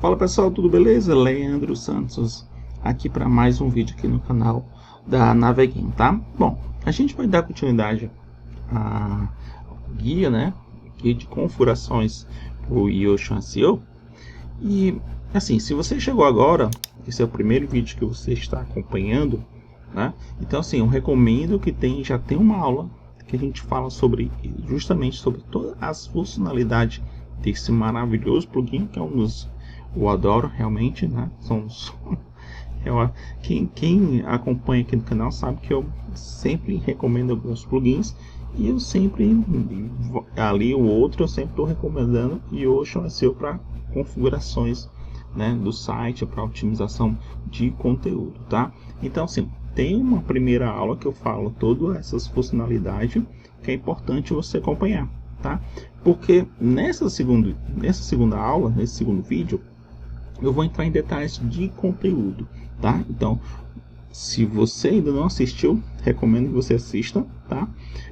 Fala pessoal, tudo beleza? Leandro Santos aqui para mais um vídeo aqui no canal da Naveguin, tá? Bom, a gente vai dar continuidade à guia, né? Guia de configurações para o Yoast SEO. E assim, se você chegou agora, esse é o primeiro vídeo que você está acompanhando, né? Então assim, eu recomendo que já tem uma aula que a gente fala justamente sobre todas as funcionalidades desse maravilhoso plugin, que é um dos eu adoro realmente, né? Quem acompanha aqui no canal sabe que eu sempre recomendo alguns plugins e eu sempre ali o outro eu sempre estou recomendando Yoast SEO para configurações, né, do site, para otimização de conteúdo, tá? Então assim, tem uma primeira aula que eu falo todas essas funcionalidades que é importante você acompanhar, tá? Porque nessa segunda aula, nesse segundo vídeo, eu vou entrar em detalhes de conteúdo, tá? Então, se você ainda não assistiu, recomendo que você assista, tá?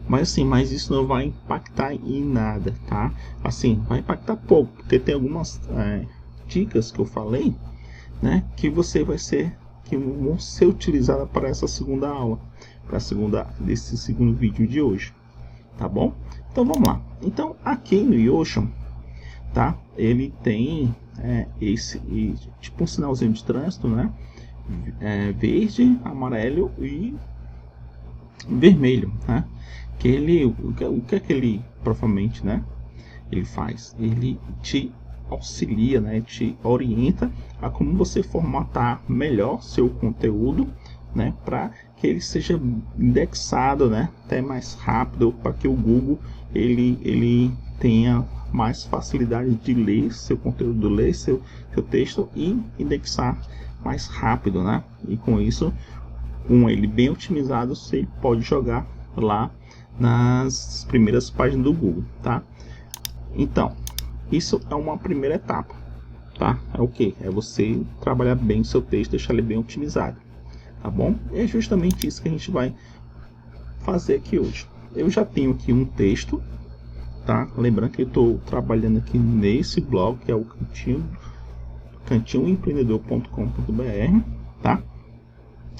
Mas isso não vai impactar em nada, tá? Assim, vai impactar pouco, porque tem algumas dicas que eu falei, né? Que vão ser utilizadas para essa segunda aula, desse segundo vídeo de hoje, tá bom? Então vamos lá. Então aqui no Yoast, tá? Ele tem tipo um sinalzinho de trânsito, né? Verde, amarelo e vermelho, né? O que é que ele provavelmente, né? Ele faz? Ele te auxilia, né? Te orienta a como você formatar melhor seu conteúdo, né? Para que ele seja indexado, né? Até mais rápido, para que o Google ele tenha mais facilidade de ler seu conteúdo, ler seu texto e indexar mais rápido, né? E com isso, com ele bem otimizado, você pode jogar lá nas primeiras páginas do Google, tá? Então, isso é uma primeira etapa, tá? É o que? É você trabalhar bem o seu texto, deixar ele bem otimizado, tá bom? E é justamente isso que a gente vai fazer aqui hoje. Eu já tenho aqui um texto, tá? Lembrando que eu estou trabalhando aqui nesse blog, que é o cantinhoempreendedor.com.br, tá?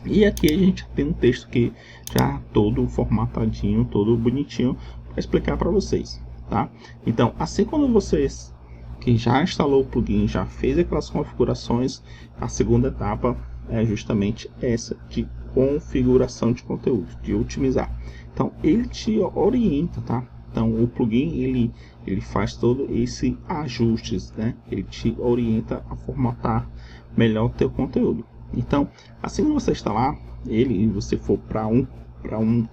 E aqui a gente tem um texto que já todo formatadinho, todo bonitinho, para explicar para vocês, tá? Então, assim quando vocês que já instalou o plugin, já fez aquelas configurações, a segunda etapa é justamente essa de configuração de conteúdo, de otimizar. Então, ele te orienta, tá? Então, o plugin ele faz todo esse ajustes, né? Ele te orienta a formatar melhor o teu conteúdo. Então, assim que você instalar ele e você for para um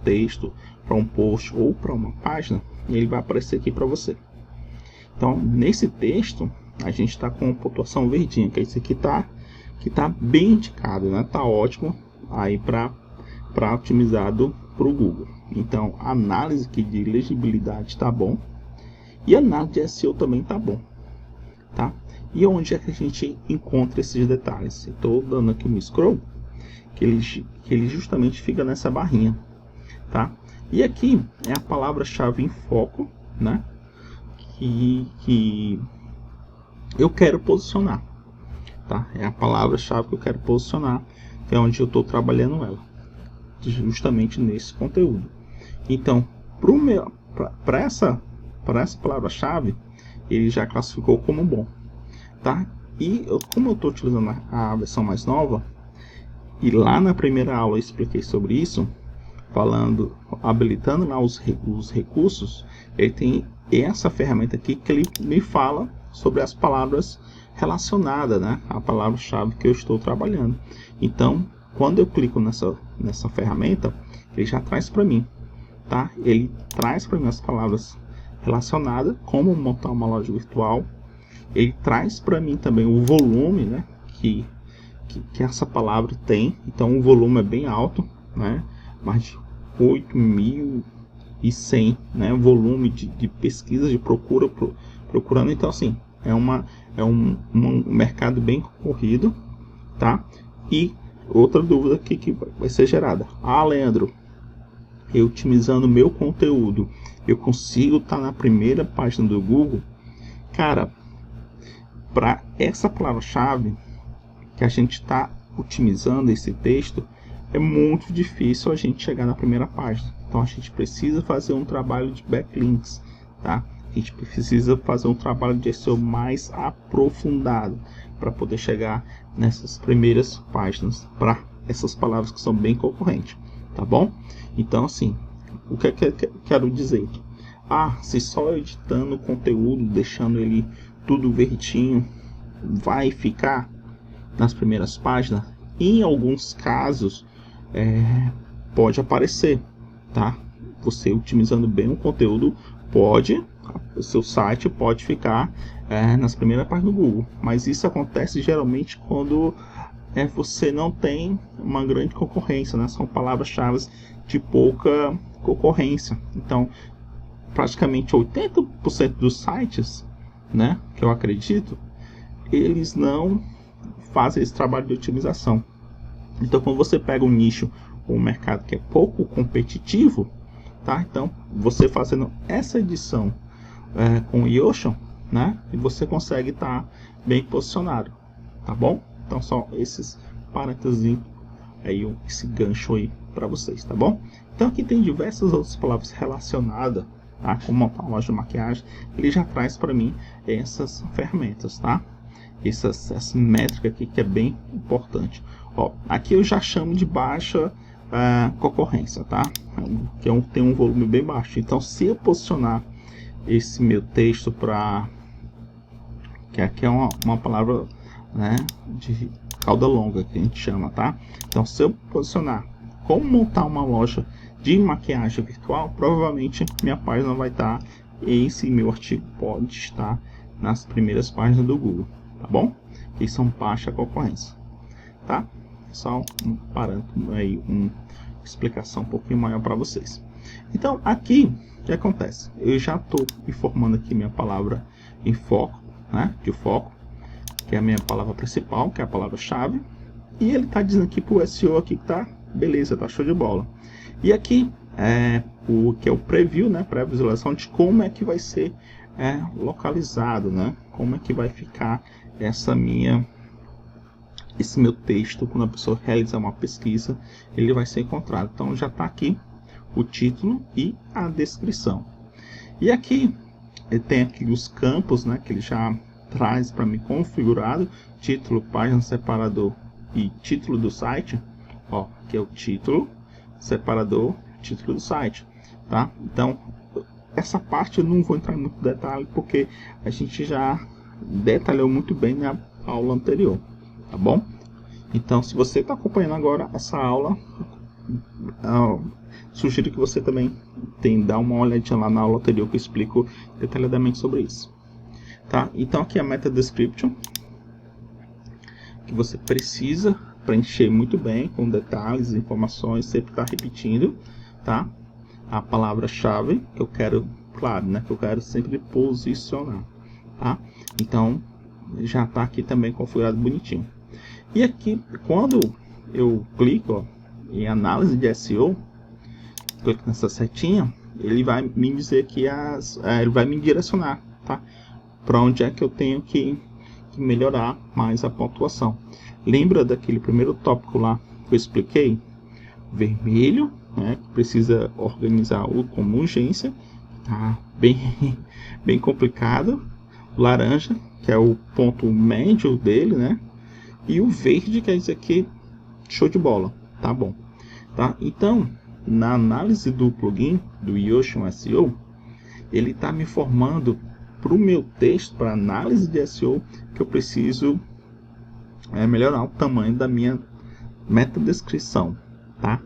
texto, para um post ou para uma página, ele vai aparecer aqui para você. Então, nesse texto, a gente está com pontuação verdinha, que é esse aqui que tá bem indicado, né? Tá ótimo aí para otimizado para o Google. Então, a análise aqui de legibilidade tá bom e a análise de SEO também tá bom, tá? E onde é que a gente encontra esses detalhes? Estou dando aqui um scroll que ele justamente fica nessa barrinha, tá? E aqui é a palavra-chave em foco, né? Que eu quero posicionar, tá? É a palavra-chave que eu quero posicionar, que é onde eu estou trabalhando ela, justamente nesse conteúdo. Então, para essa palavra-chave, ele já classificou como bom, tá? E como eu estou utilizando a versão mais nova, e lá na primeira aula eu expliquei sobre isso, habilitando lá os recursos, ele tem essa ferramenta aqui que ele me fala sobre as palavras relacionadas, né? A palavra-chave que eu estou trabalhando. Então, quando eu clico nessa ferramenta, ele já traz para mim, tá? Ele traz para mim as palavras relacionadas, como montar uma loja virtual. Ele traz para mim também o volume, né? Que essa palavra tem. Então o volume é bem alto, né? Mais de 8.100, né? Volume de pesquisa, de procurando. Então assim, é um mercado bem concorrido, tá? E outra dúvida que vai ser gerada: Leandro, eu otimizando meu conteúdo, eu consigo estar na primeira página do Google? Cara, para essa palavra-chave que a gente está otimizando esse texto, é muito difícil a gente chegar na primeira página. Então a gente precisa fazer um trabalho de backlinks, tá? A gente precisa fazer um trabalho de SEO mais aprofundado para poder chegar nessas primeiras páginas para essas palavras que são bem concorrentes, tá bom? Então, assim, o que eu quero dizer? Se só editando o conteúdo, deixando ele tudo verdinho, vai ficar nas primeiras páginas? Em alguns casos, pode aparecer, tá? Você otimizando bem o conteúdo, o seu site pode ficar nas primeiras páginas do Google, mas isso acontece geralmente quando você não tem uma grande concorrência, né? São palavras-chave de pouca concorrência. Então, praticamente 80% dos sites, né, que eu acredito, eles não fazem esse trabalho de otimização. Então, quando você pega um nicho ou um mercado que é pouco competitivo, tá? Então, você fazendo essa edição com o Yoast, né, e você consegue estar bem posicionado, tá bom? Então, só esses parênteses aí, esse gancho aí para vocês, tá bom? Então, aqui tem diversas outras palavras relacionadas, tá? Como montar uma loja de maquiagem. Ele já traz para mim essas ferramentas, tá? Essa métrica aqui que é bem importante. Ó, aqui eu já chamo de baixa concorrência, tá? Que tem um volume bem baixo. Então, se eu posicionar esse meu texto para, que aqui é uma palavra, né, de cauda longa que a gente chama, tá? Então, se eu posicionar como montar uma loja de maquiagem virtual, provavelmente minha página vai estar, esse meu artigo pode estar nas primeiras páginas do Google, tá bom? Que são baixa concorrência, tá? Só um parâmetro aí, uma explicação um pouquinho maior para vocês. Então, aqui o que acontece? Eu já estou informando aqui minha palavra em foco, né? De foco, que é a minha palavra principal, que é a palavra-chave, e ele está dizendo aqui para o SEO aqui que tá beleza, tá show de bola. E aqui o que é o preview, né? Pré-visualização de como é que vai ser localizado, né? Como é que vai ficar esse meu texto quando a pessoa realizar uma pesquisa, ele vai ser encontrado. Então já está aqui o título e a descrição. E aqui tem aqui os campos, né, que ele já traz para mim configurado: título, página, separador e título do site. Ó, que é o título, separador, título do site, tá? Então essa parte eu não vou entrar em muito detalhe porque a gente já detalhou muito bem na aula anterior, tá bom? Então, se você está acompanhando agora essa aula, sugiro que você também dá uma olhadinha lá na aula anterior que eu explico detalhadamente sobre isso, tá? Então aqui é a meta description, que você precisa preencher muito bem com detalhes, informações, sempre está repetindo, tá? A palavra-chave que eu quero, claro, né, que eu quero sempre posicionar, tá? Então já está aqui também configurado bonitinho. E aqui, quando eu clico em análise de SEO, clico nessa setinha, ele vai me dizer que ele vai me direcionar, tá? Para onde é que eu tenho que melhorar mais a pontuação. Lembra daquele primeiro tópico lá que eu expliquei? Vermelho, né, que precisa organizar como urgência, tá? Bem complicado. Laranja, que é o ponto médio dele, né? E o verde quer dizer que show de bola, tá bom, tá? Então, na análise do plugin do Yoast SEO, ele está me informando para o meu texto, para análise de SEO, que eu preciso melhorar o tamanho da minha metadescrição, tá?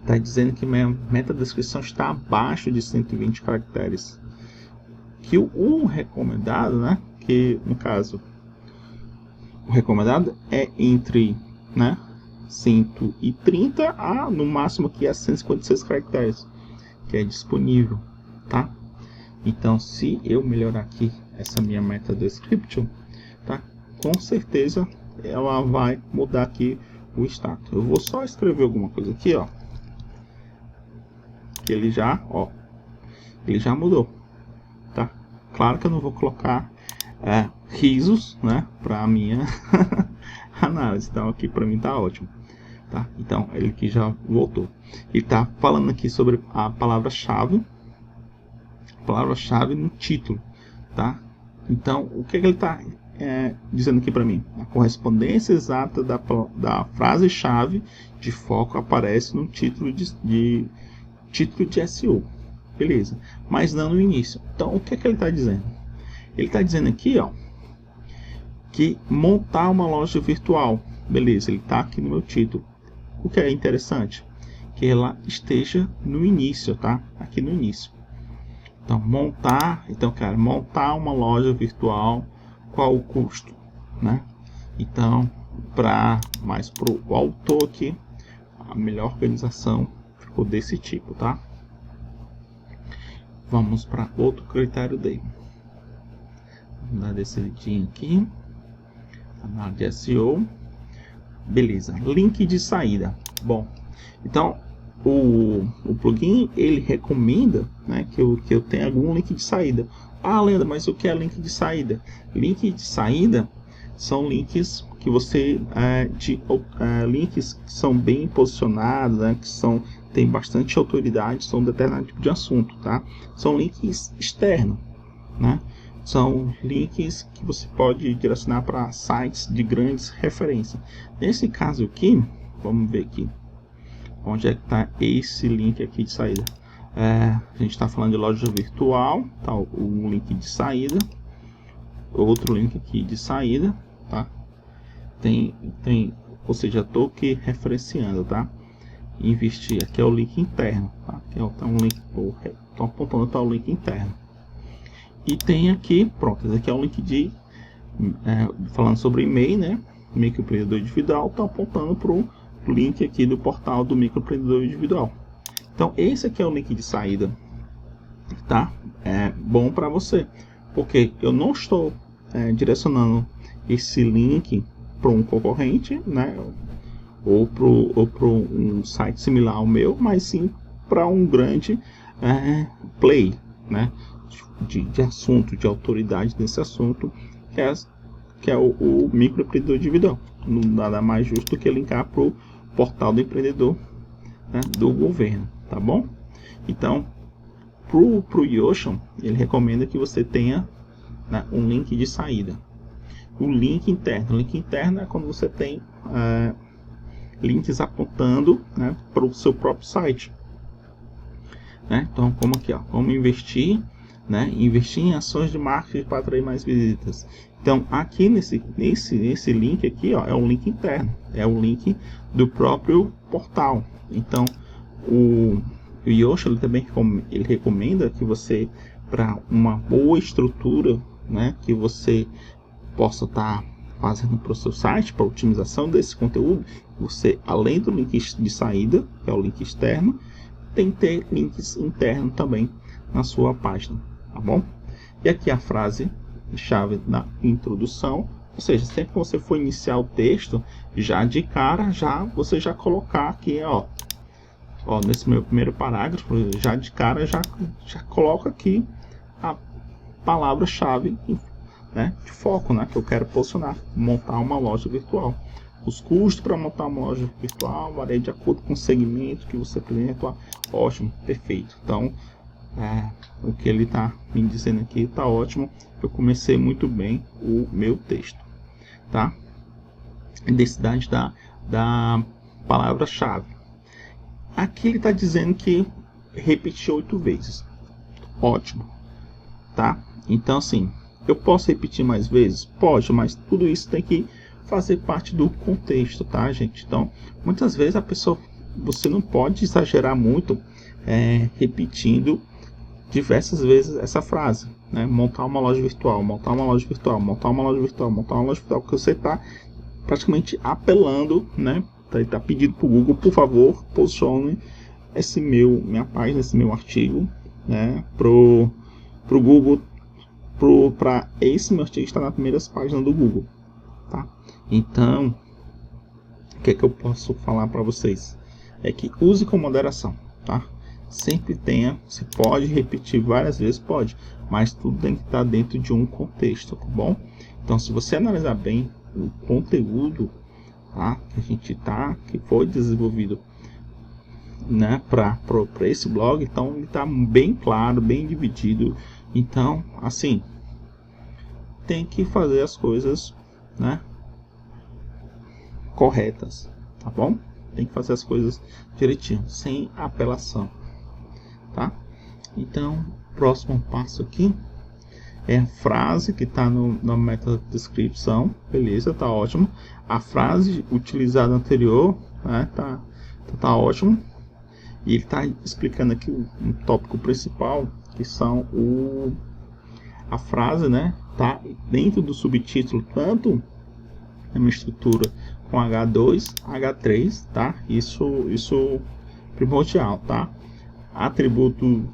Está dizendo que minha metadescrição está abaixo de 120 caracteres. Que o recomendado, né? Que no caso o recomendado é entre, né, 130 a no máximo aqui a 156 caracteres que é disponível, tá? Então, se eu melhorar aqui essa minha meta description, tá? Com certeza ela vai mudar aqui o status. Eu vou só escrever alguma coisa aqui, ó, que ele já mudou, tá? Claro que eu não vou colocar risos, né, para a minha análise. Então aqui para mim tá ótimo, tá? Então ele aqui já voltou. Ele tá falando aqui sobre a palavra-chave no título, tá? Então o que ele tá dizendo aqui para mim? A correspondência exata da frase-chave de foco aparece no título de SEO, beleza? Mas não no início. Então o que ele está dizendo? Ele está dizendo aqui, ó, que montar uma loja virtual, beleza? Ele está aqui no meu título. O que é interessante? Que ela esteja no início, tá? Aqui no início. Então montar uma loja virtual, qual o custo, né? Então, mais pro autor aqui, a melhor organização ficou desse tipo, tá? Vamos para outro critério dele. Vamos dar descidinho aqui. Canal de SEO. Beleza. Link de saída. Bom, então o plugin ele recomenda, né, que eu tenha algum link de saída. Ah, Lenda, mas o que é link de saída? Link de saída são links que você links que são bem posicionados, né, que tem bastante autoridade, são um determinado tipo de assunto, tá? São links externos, né? São links que você pode direcionar para sites de grandes referências. Nesse caso aqui, vamos ver aqui onde é que está esse link aqui de saída. A gente está falando de loja virtual, tá? Um link de saída, outro link aqui de saída, tá? Ou seja, estou aqui referenciando, tá? Investir, aqui é o link interno, tá? Aqui é um link, estou apontando para o link interno. E tem aqui, pronto, esse aqui é um link falando sobre e-mail, né? Microempreendedor individual, está apontando para o link aqui do portal do microempreendedor individual. Então esse aqui é o link de saída, tá? É bom para você, porque eu não estou direcionando esse link para um concorrente, né? Ou para um site similar ao meu, mas sim para um grande play, né? De assunto, de autoridade nesse assunto, que é o microempreendedor individual. Não nada mais justo do que linkar para o portal do empreendedor, né, do governo, tá bom? Então, pro Yoast, ele recomenda que você tenha, né, um link de saída. O link interno é quando você tem links apontando, né, para o seu próprio site, né? Então, como aqui, ó, como investir, né, investir em ações de marketing para atrair mais visitas. Então, aqui nesse link aqui, ó, é um link interno, é o link do próprio portal. Então, o Yoast ele também ele recomenda que você, para uma boa estrutura, né, que você possa estar fazendo para o seu site, para otimização desse conteúdo, você, além do link de saída, que é o link externo, tem que ter links internos também na sua página, tá bom? E aqui a frase-chave na introdução, ou seja, sempre que você for iniciar o texto, já de cara, você já colocar aqui, ó, nesse meu primeiro parágrafo, já de cara, já coloca aqui a palavra-chave, né, de foco, né, que eu quero posicionar, montar uma loja virtual. Os custos para montar uma loja virtual variam de acordo com o segmento que você pretende atuar. Ótimo, perfeito. Então, o que ele está me dizendo aqui está ótimo. Eu comecei muito bem o meu texto, tá? Densidade da palavra-chave. Aqui ele está dizendo que repetir 8 vezes. Ótimo, tá? Então, assim, eu posso repetir mais vezes? Pode, mas tudo isso tem que fazer parte do contexto, tá, gente? Então, muitas vezes você não pode exagerar muito repetindo diversas vezes essa frase, né? Montar uma loja virtual, montar uma loja virtual, montar uma loja virtual, montar uma loja virtual, que você está praticamente apelando, né? Tá pedindo para o Google, por favor, posicione minha página, esse meu artigo, né? Pro Google, para esse meu artigo estar na primeira página do Google, tá? Então, o que é que eu posso falar para vocês? É que use com moderação, tá? Sempre tenha, você pode repetir várias vezes, pode, mas tudo tem que estar dentro de um contexto, tá bom? Então, se você analisar bem o conteúdo, tá, que foi desenvolvido, né, para esse blog, então ele está bem claro, bem dividido. Então, assim, tem que fazer as coisas, né, corretas, tá bom? Tem que fazer as coisas direitinho, sem apelação, tá? Então, próximo passo aqui é a frase que está na metadescrição, beleza, tá ótimo. A frase utilizada anterior, né, tá ótimo. E ele está explicando aqui um tópico principal, que são a frase, né, tá dentro do subtítulo, tanto na minha estrutura com H2, H3, tá? Isso primordial, tá? Atributo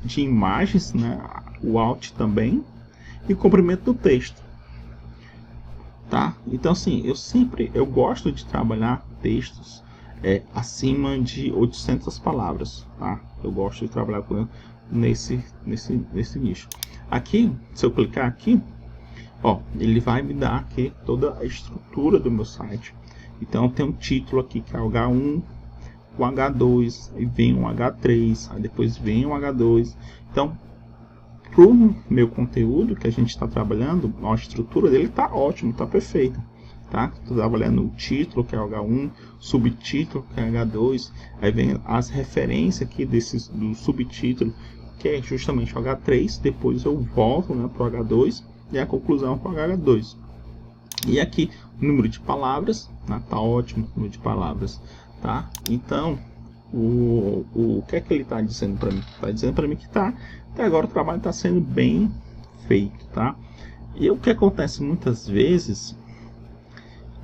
de imagens, né, o alt também, e comprimento do texto, tá? Então, assim, eu gosto de trabalhar textos acima de 800 palavras, tá? Eu gosto de trabalhar nesse nicho. Aqui, se eu clicar aqui, ó, ele vai me dar aqui toda a estrutura do meu site. Então, tem um título aqui que é o H1, o H2, e vem um H3, aí depois vem um H2. Então, para o meu conteúdo que a gente está trabalhando, a estrutura dele está ótimo, está perfeita, tá? Estou trabalhando o título, que é o H1, subtítulo, que é H2, aí vem as referências aqui do subtítulo, que é justamente o H3, depois eu volto, né, para o H2 e a conclusão para o H2. E aqui o número de palavras, né, tá ótimo, o número de palavras, tá? Então, o que é que ele está dizendo para mim? Está dizendo para mim que até agora o trabalho está sendo bem feito, tá? E o que acontece muitas vezes,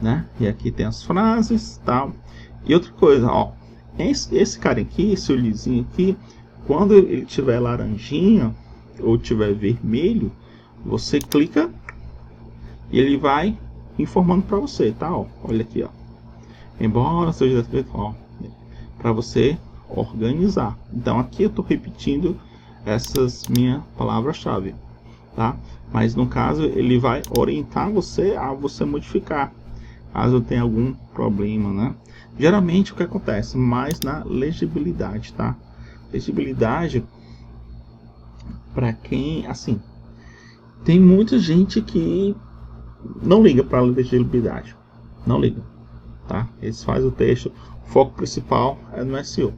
né? E aqui tem as frases, tal. E outra coisa, ó, esse cara aqui, esse olhozinho aqui, quando ele tiver laranjinha ou tiver vermelho, você clica e ele vai informando para você, tá? Ó, olha aqui, ó. Embora seja descrito, ó, para você organizar. Então aqui eu estou repetindo essas minhas palavras-chave, tá? Mas no caso ele vai orientar você a você modificar, caso tenha algum problema, né? Geralmente o que acontece mais na legibilidade, tá? Legibilidade, para quem, assim, tem muita gente que não liga para a legibilidade, não liga, tá? Eles fazem o texto, o foco principal é no SEO.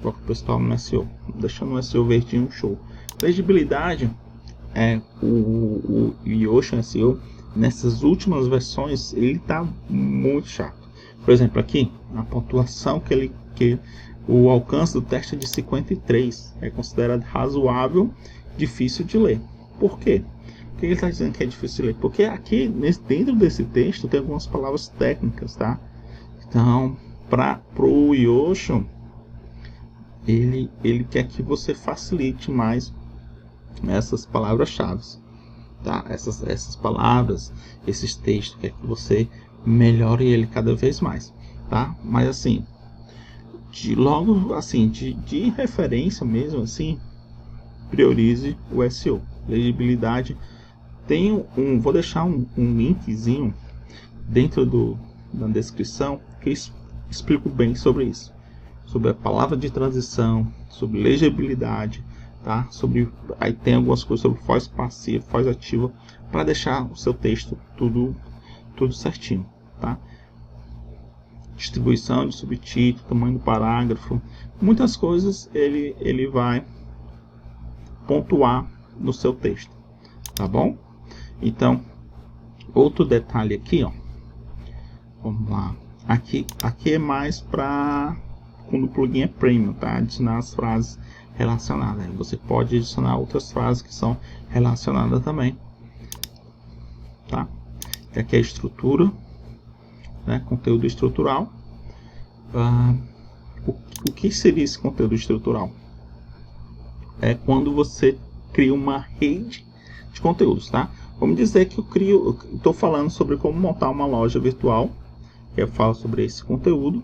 Foco principal no SEO, deixando o SEO verdinho, show. Legibilidade é o Yoast SEO, nessas últimas versões ele tá muito chato. Por exemplo, aqui a pontuação que o alcance do teste é de 53, é considerado razoável, difícil de ler. Por quê? Por que ele está dizendo que é difícil de ler? Porque aqui dentro desse texto tem algumas palavras técnicas, tá? Então, para o Yoast, ele quer que você facilite mais essas palavras-chave, tá? Essas palavras, esses textos, quer que você melhore ele cada vez mais, tá? Mas assim, de referência mesmo, assim, priorize o SEO. Legibilidade, vou deixar um linkzinho dentro da descrição que explico bem sobre isso, sobre a palavra de transição, sobre legibilidade, tá? Aí tem algumas coisas sobre voz passiva, voz ativa, para deixar o seu texto tudo certinho, tá? Distribuição de subtítulo, tamanho do parágrafo, muitas coisas ele vai pontuar no seu texto, tá bom? Então, outro detalhe aqui, ó, vamos lá, aqui é mais para quando o plugin é premium, tá? Adicionar as frases relacionadas. Você pode adicionar outras frases que são relacionadas também, tá? Aqui é a estrutura, né? Conteúdo estrutural. O que seria esse conteúdo estrutural? É quando você cria uma rede de conteúdos, tá? Vamos dizer que estou falando sobre como montar uma loja virtual, que eu falo sobre esse conteúdo.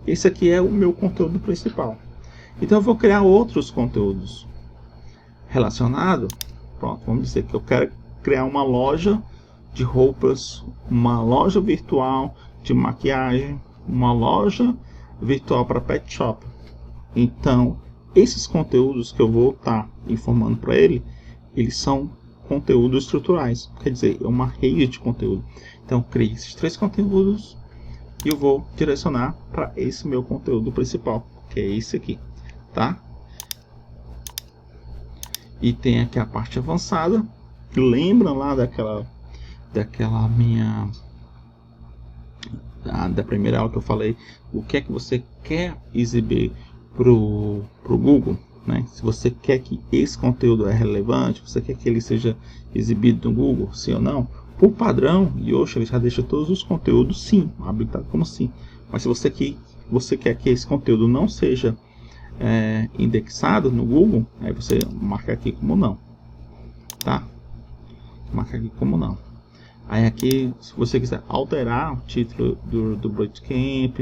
Esse aqui é o meu conteúdo principal. Então eu vou criar outros conteúdos relacionados. Pronto, vamos dizer que eu quero criar uma loja de roupas, uma loja virtual de maquiagem, uma loja virtual para pet shop. Então, esses conteúdos que eu vou estar informando para ele, eles são conteúdos estruturais, quer dizer, é uma rede de conteúdo. Então, criei esses 3 conteúdos e eu vou direcionar para esse meu conteúdo principal, que é esse aqui, tá? E tem aqui a parte avançada. Lembra lá daquela minha da primeira aula que eu falei o que é que você quer exibir pro Google, né? Se você quer que esse conteúdo é relevante, você quer que ele seja exibido no Google, sim ou não? Por padrão, Yoast ele já deixa todos os conteúdos sim, habilitado como sim. Mas se você quer que esse conteúdo não seja indexado no Google, aí você marca aqui como não, tá? Marca aqui como não. Aí aqui, se você quiser alterar o título do Bootcamp,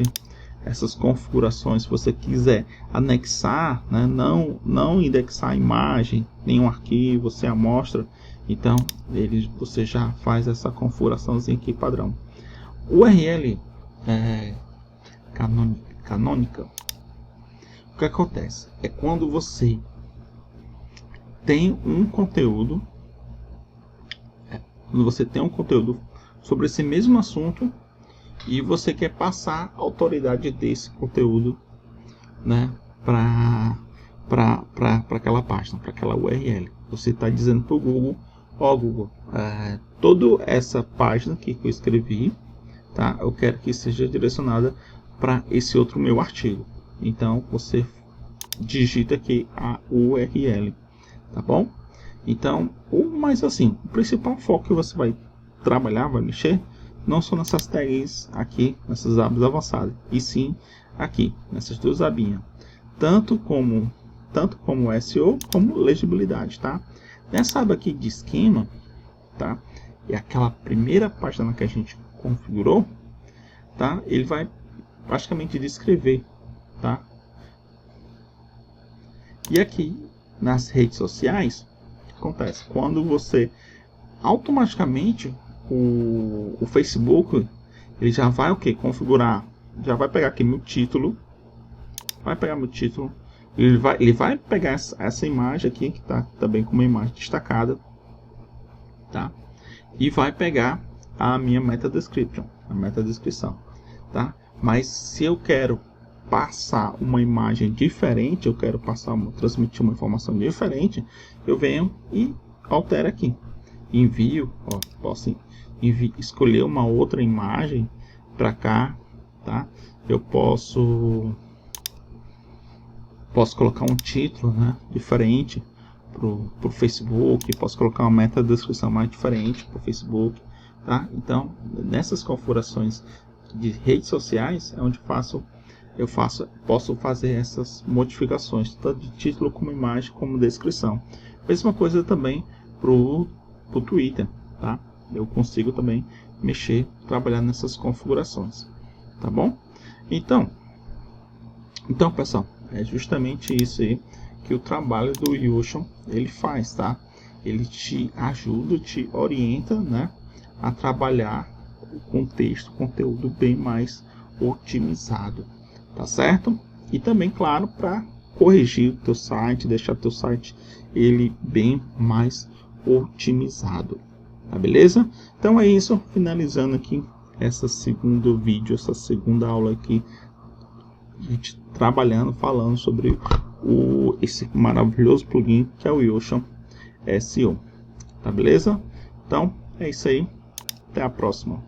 essas configurações, se você quiser anexar, né, não indexar a imagem, nenhum arquivo, você amostra, então você já faz essa configuraçãozinha aqui padrão. URL canônica, o que acontece? É quando você tem um conteúdo, sobre esse mesmo assunto e você quer passar a autoridade desse conteúdo, né, para aquela página, para aquela URL. Você está dizendo para o Google, ó Google, toda essa página que eu escrevi, tá, eu quero que seja direcionada para esse outro meu artigo. Então você digita aqui a URL, tá bom? Então, mas assim, o principal foco que você vai trabalhar, vai mexer, não são nessas tags aqui, nessas abas avançadas, e sim aqui, nessas 2 abinhas, tanto como SEO, como legibilidade, tá? Nessa aba aqui de esquema, tá? É aquela primeira página que a gente configurou, tá? Ele vai praticamente descrever, tá? E aqui, nas redes sociais, o que acontece? Quando você automaticamente o Facebook ele já vai o que configurar, já vai pegar aqui meu título, ele vai pegar essa imagem aqui que tá também com uma imagem destacada, tá? E vai pegar a minha meta description, tá? Mas se eu quero passar uma imagem diferente, eu quero transmitir uma informação diferente, eu venho e altero aqui, envio, ó, posso escolher uma outra imagem para cá, tá? Eu posso colocar um título, né, diferente pro Facebook, posso colocar uma meta descrição mais diferente pro Facebook, tá? Então nessas configurações de redes sociais é onde posso fazer essas modificações, tanto de título como imagem como descrição. Mesma coisa também pro Twitter, tá? Eu consigo também mexer, trabalhar nessas configurações, tá bom? Então pessoal, é justamente isso aí que o trabalho do Yoast ele faz, tá? Ele te ajuda, te orienta, né, a trabalhar com texto, conteúdo bem mais otimizado, tá certo? E também, claro, para corrigir o teu site, deixar o teu site ele bem mais otimizado, tá beleza? Então é isso, finalizando aqui essa segunda vídeo, essa segunda aula aqui, a gente falando sobre esse maravilhoso plugin que é o Yoast SEO, tá beleza? Então é isso aí, até a próxima.